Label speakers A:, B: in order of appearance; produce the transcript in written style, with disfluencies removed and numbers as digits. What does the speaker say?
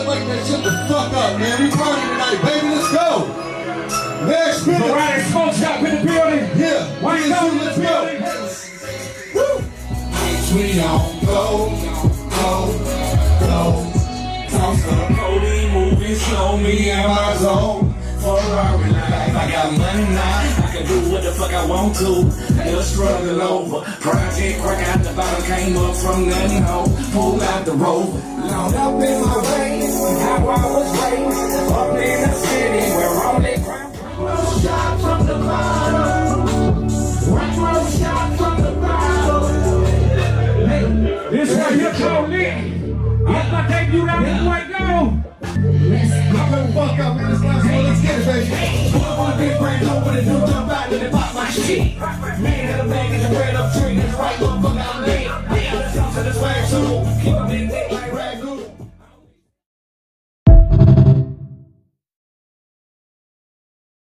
A: Like that shit the fuck up, man. We party tonight, baby. Let's go. Next spin.
B: The Rider Smoke Shop in the building.
A: Yeah.
B: Why you know in the building?
A: Woo.
C: We don't go. Toss the police, moving slow, me in my zone. Ferrari life, I got money now, I can do what the fuck I want to. They'll struggle over. Project crack out the bottom, came up from nothing home. Pull out the rover. Loud up in my way,